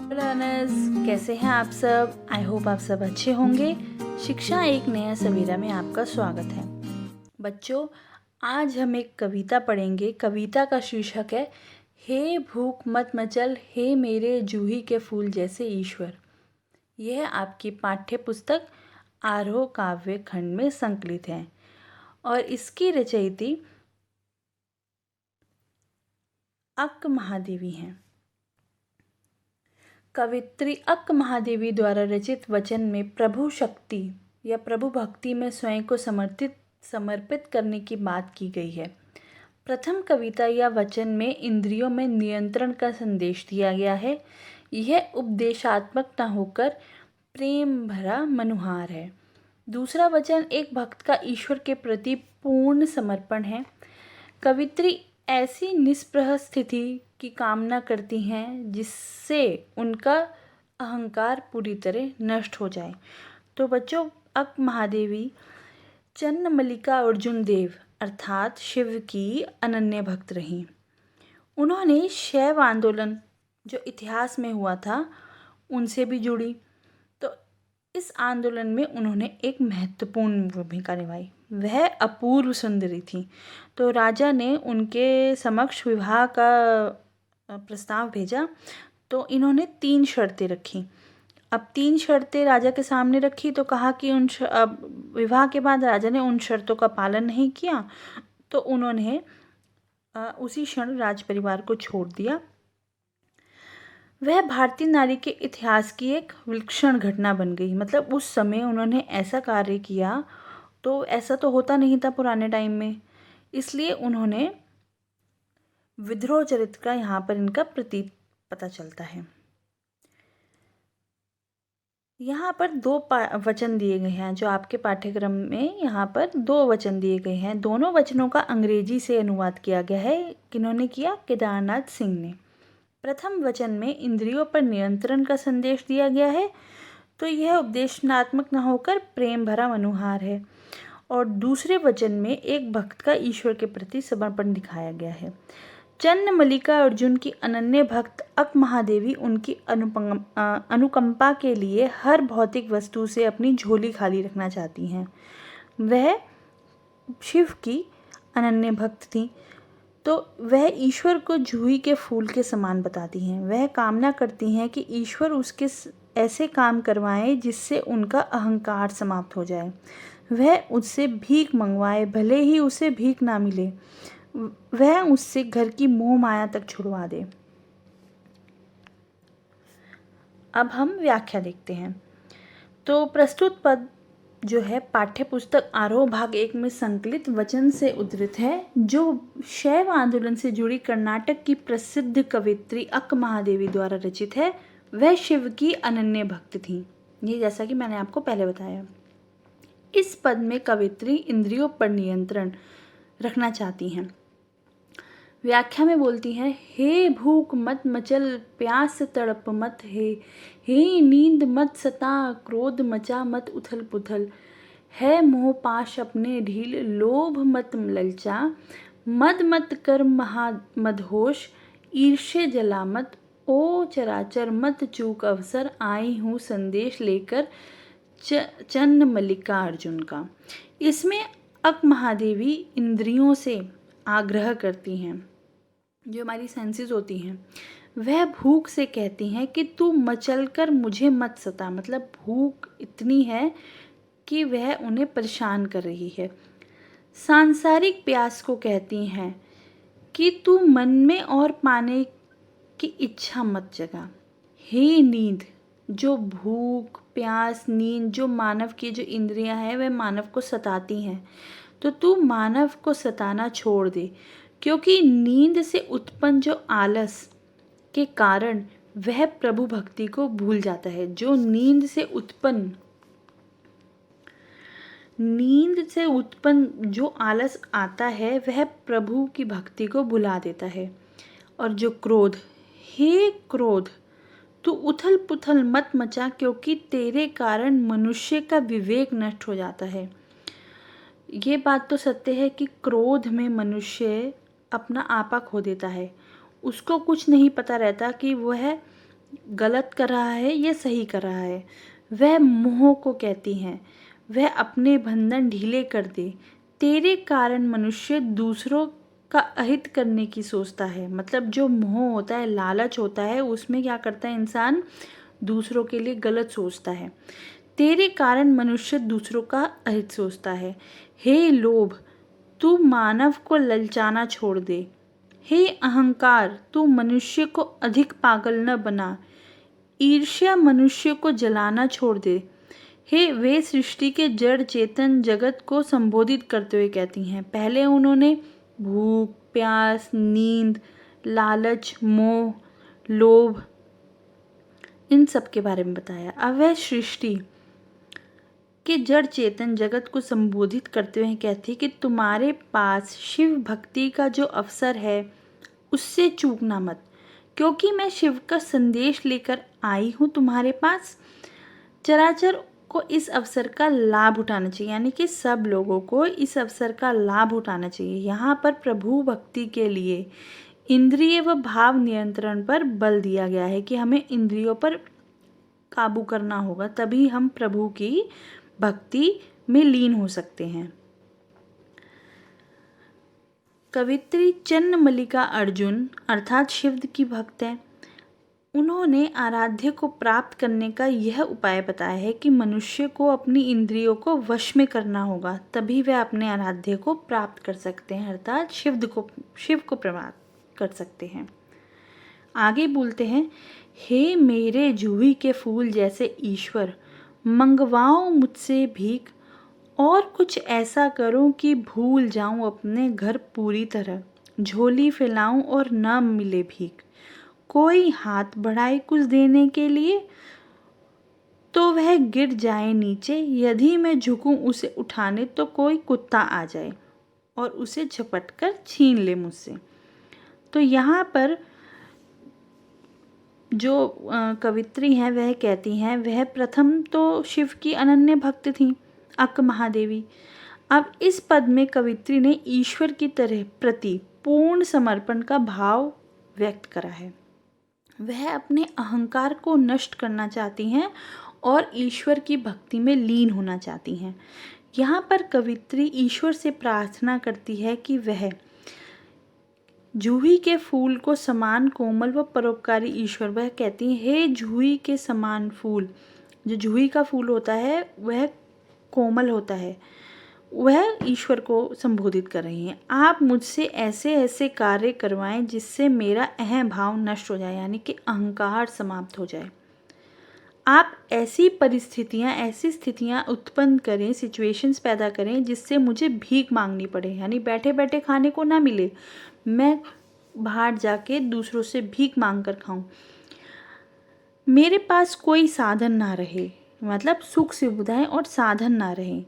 Learners, कैसे हैं आप सब। आई होप आप सब अच्छे होंगे। शिक्षा एक नया सवेरा में आपका स्वागत है। बच्चों, आज हम एक कविता पढ़ेंगे। कविता का शीर्षक है हे भूख मत मचल, हे मेरे जूही के फूल जैसे ईश्वर। यह आपकी पाठ्य पुस्तक आरोह काव्य खंड में संकलित है और इसकी रचयित्री अक्क महादेवी हैं। कवित्री अक्क महादेवी द्वारा रचित वचन में प्रभु शक्ति या प्रभु भक्ति में स्वयं को समर्पित करने की बात की गई है। प्रथम कविता या वचन में इंद्रियों में नियंत्रण का संदेश दिया गया है। यह उपदेशात्मक न होकर प्रेम भरा मनुहार है। दूसरा वचन एक भक्त का ईश्वर के प्रति पूर्ण समर्पण है। कवित्री ऐसी निष्प्रह स्थिति की कामना करती हैं जिससे उनका अहंकार पूरी तरह नष्ट हो जाए। तो बच्चों, अक्क महादेवी चन्नमल्लिका अर्जुन देव अर्थात शिव की अनन्य भक्त रहीं। उन्होंने शैव आंदोलन जो इतिहास में हुआ था उनसे भी जुड़ी। तो इस आंदोलन में उन्होंने एक महत्वपूर्ण भूमिका निभाई। वह अपूर्व सुंदरी थी। तो राजा ने उनके समक्ष विवाह का प्रस्ताव भेजा। तो इन्होंने 3 शर्तें रखी। अब 3 शर्तें राजा के सामने रखी तो कहा कि विवाह के बाद राजा ने उन शर्तों का पालन नहीं किया तो उन्होंने उसी क्षण राज परिवार को छोड़ दिया। वह भारतीय नारी के इतिहास की एक विलक्षण घटना बन गई। मतलब उस समय उन्होंने ऐसा कार्य किया तो ऐसा तो होता नहीं था पुराने टाइम में, इसलिए उन्होंने विद्रोह चरित्र का यहाँ पर इनका प्रतीक पता चलता है। यहाँ पर 2 वचन दिए गए हैं जो आपके पाठ्यक्रम में यहाँ पर 2 वचन दिए गए हैं। दोनों वचनों का अंग्रेजी से अनुवाद किया गया है। किन्होंने किया? केदारनाथ सिंह ने। प्रथम वचन में इंद्रियों पर नियंत्रण का संदेश दिया गया है तो यह उपदेशनात्मक न होकर प्रेम भरा मनुहार है। और दूसरे वचन में एक भक्त का ईश्वर के प्रति समर्पण दिखाया गया है। चन्नमल्लिका अर्जुन की अनन्य भक्त अक्क महादेवी उनकी अनुकंपा के लिए हर भौतिक वस्तु से अपनी झोली खाली रखना चाहती हैं। वह शिव की अनन्य भक्त थी तो वह ईश्वर को जूही के फूल के समान बताती हैं। वह कामना करती हैं कि ईश्वर उसके ऐसे काम करवाएं जिससे उनका अहंकार समाप्त हो जाए। वह उससे भीख मंगवाए, भले ही उसे भीख ना मिले। वह उससे घर की मोह माया तक छुड़वा दे। अब हम व्याख्या देखते हैं। तो प्रस्तुत पद जो है पाठ्य पुस्तक आरोह भाग 1 में संकलित वचन से उद्धृत है जो शैव आंदोलन से जुड़ी कर्नाटक की प्रसिद्ध कवित्री अक्क महादेवी द्वारा रचित है। वह शिव की अनन्य भक्त थी। ये जैसा कि मैंने आपको पहले बताया। इस पद में कवित्री इंद्रियों पर नियंत्रण रखना चाहती हैं। व्याख्या में बोलती हैं, हे भूख मत मचल, प्यास तड़प मत, हे नींद मत सता, क्रोध मचा मत उथल पुथल, है मोह पाश अपने ढील, लोभ मत ललचा, मद मत कर महा मदहोश, ईर्ष्य जला मत, ओ चराचर मत चूक अवसर, आई हूँ संदेश लेकर चन्नमल्लिका अर्जुन का। इसमें अक्क महादेवी इंद्रियों से आग्रह करती हैं, जो हमारी सेंसेस होती हैं। वह भूख से कहती हैं कि तू मचल कर मुझे मत सता। मतलब भूख इतनी है कि वह उन्हें परेशान कर रही है। सांसारिक प्यास को कहती हैं कि तू मन में और पाने की इच्छा मत जगा। हे नींद, जो भूख प्यास नींद जो मानव की जो इंद्रियां हैं वह मानव को सताती हैं, तो तू मानव को सताना छोड़ दे, क्योंकि नींद से उत्पन्न जो आलस के कारण वह प्रभु भक्ति को भूल जाता है। जो नींद से उत्पन्न जो आलस आता है वह प्रभु की भक्ति को भुला देता है। और जो क्रोध, हे क्रोध, तू उथल पुथल मत मचा, क्योंकि तेरे कारण मनुष्य का विवेक नष्ट हो जाता है। ये बात तो सत्य है कि क्रोध में मनुष्य अपना आपा खो देता है। उसको कुछ नहीं पता रहता कि वह गलत कर रहा है या सही कर रहा है। वह मोह को कहती हैं, वह अपने बंधन ढीले कर दे। तेरे कारण मनुष्य दूसरों का अहित करने की सोचता है। मतलब जो मोह होता है, लालच होता है, उसमें क्या करता है इंसान, दूसरों के लिए गलत सोचता है। तेरे कारण मनुष्य दूसरों का अहित सोचता है। हे लोभ, तू मानव को ललचाना छोड़ दे। हे अहंकार, तू मनुष्य को अधिक पागल न बना। ईर्ष्या मनुष्य को जलाना छोड़ दे। हे वे सृष्टि के जड़ चेतन जगत को संबोधित करते हुए कहती हैं। पहले उन्होंने भूख, प्यास, नींद, लालच, मोह, लोभ, इन सब के बारे में बताया। अब वह सृष्टि के जड़ चेतन जगत को संबोधित करते हुए कहती है कि तुम्हारे पास शिव भक्ति का जो अवसर है उससे चूकना मत, क्योंकि मैं शिव का संदेश लेकर आई हूँ तुम्हारे पास। चराचर को इस अवसर का लाभ उठाना चाहिए, यानी कि सब लोगों को इस अवसर का लाभ उठाना चाहिए। यहाँ पर प्रभु भक्ति के लिए इंद्रिय व भाव नियंत्रण पर बल दिया गया है कि हमें इंद्रियों पर काबू करना होगा, तभी हम प्रभु की भक्ति में लीन हो सकते हैं। कवित्री चन्नमल्लिका अर्जुन अर्थात शिव की भक्त है। उन्होंने आराध्य को प्राप्त करने का यह उपाय बताया है कि मनुष्य को अपनी इंद्रियों को वश में करना होगा, तभी वह अपने आराध्य को प्राप्त कर सकते हैं, अर्थात शिव को प्राप्त कर सकते हैं। आगे बोलते हैं, हे मेरे जूही के फूल जैसे ईश्वर, मंगवाओ मुझसे भीख, और कुछ ऐसा करो कि भूल जाऊं अपने घर पूरी तरह। झोली फैलाऊं और न मिले भीख। कोई हाथ बढ़ाए कुछ देने के लिए तो वह गिर जाए नीचे। यदि मैं झुकूं उसे उठाने तो कोई कुत्ता आ जाए और उसे झपट कर छीन ले मुझसे। तो यहाँ पर जो कवित्री हैं वह कहती हैं, वह प्रथम तो शिव की अनन्य भक्त थीं, अक्क महादेवी। अब इस पद में कवित्री ने ईश्वर की तरह प्रति पूर्ण समर्पण का भाव व्यक्त करा है। वह अपने अहंकार को नष्ट करना चाहती हैं और ईश्वर की भक्ति में लीन होना चाहती हैं। यहाँ पर कवित्री ईश्वर से प्रार्थना करती है कि वह जूही के फूल को समान कोमल व परोपकारी ईश्वर, वह कहती है, हे जूही के समान फूल। जो जूही का फूल होता है वह कोमल होता है, वह ईश्वर को संबोधित कर रही हैं। आप मुझसे ऐसे ऐसे कार्य करवाएं जिससे मेरा अहम भाव नष्ट हो जाए, यानी कि अहंकार समाप्त हो जाए। आप ऐसी परिस्थितियां, ऐसी स्थितियां उत्पन्न करें, सिचुएशंस पैदा करें जिससे मुझे भीख मांगनी पड़े, यानी बैठे बैठे खाने को ना मिले, मैं बाहर जाके दूसरों से भीख मांग कर खाऊं। मेरे पास कोई साधन ना रहे, मतलब सुख सुविधाएं और साधन ना रहे।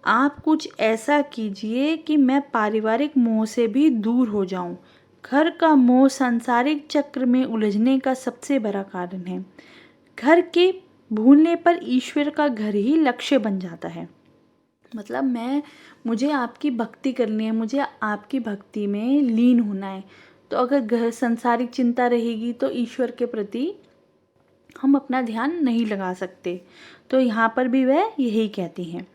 आप कुछ ऐसा कीजिए कि मैं पारिवारिक मोह से भी दूर हो जाऊं। घर का मोह सांसारिक चक्र में उलझने का सबसे बड़ा कारण है। घर के भूलने पर ईश्वर का घर ही लक्ष्य बन जाता है। मतलब मुझे आपकी भक्ति करनी है, मुझे आपकी भक्ति में लीन होना है, तो अगर घर संसारिक चिंता रहेगी तो ईश्वर के प्रति हम अपना ध्यान नहीं लगा सकते। तो यहाँ पर भी वह यही कहती हैं।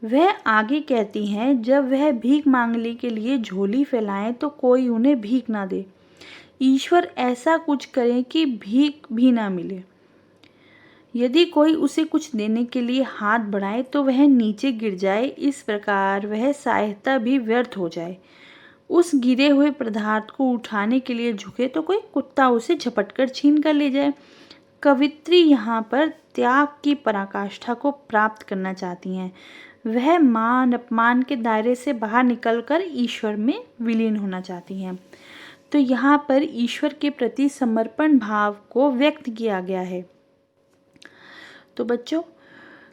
वह आगे कहती हैं, जब वह भीख मांगने के लिए झोली फैलाएं तो कोई उन्हें भीख ना दे। ईश्वर ऐसा कुछ करे कि भीख भी ना मिले। यदि कोई उसे कुछ देने के लिए हाथ बढ़ाए तो वह नीचे गिर जाए, इस प्रकार वह सहायता भी व्यर्थ हो जाए। उस गिरे हुए पदार्थ को उठाने के लिए झुके तो कोई कुत्ता उसे झपट कर छीन कर ले जाए। कवित्री यहाँ पर त्याग की पराकाष्ठा को प्राप्त करना चाहती हैं। वह मान अपमान के दायरे से बाहर निकलकर ईश्वर में विलीन होना चाहती हैं। तो यहाँ पर ईश्वर के प्रति समर्पण भाव को व्यक्त किया गया है। तो बच्चों,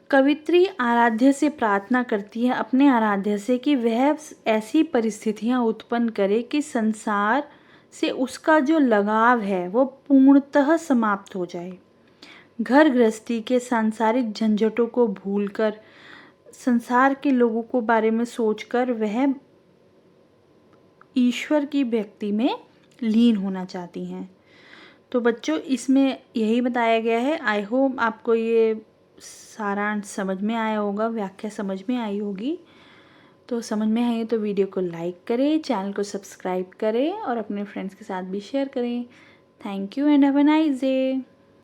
कवित्री आराध्य से प्रार्थना करती है, अपने आराध्य से, कि वह ऐसी परिस्थितियाँ उत्पन्न करे कि संसार से उसका जो लगाव है वो पूर्णतः समाप्त हो जाए। घर गृहस्थी के सांसारिक झंझटों को भूलकर, संसार के लोगों को बारे में सोचकर वह ईश्वर की भक्ति में लीन होना चाहती हैं। तो बच्चों इसमें यही बताया गया है। आई होप आपको ये सारांश समझ में आया होगा, व्याख्या समझ में आई होगी। तो समझ में आई तो वीडियो को लाइक करें, चैनल को सब्सक्राइब करें और अपने फ्रेंड्स के साथ भी शेयर करें। Thank you and have a nice day.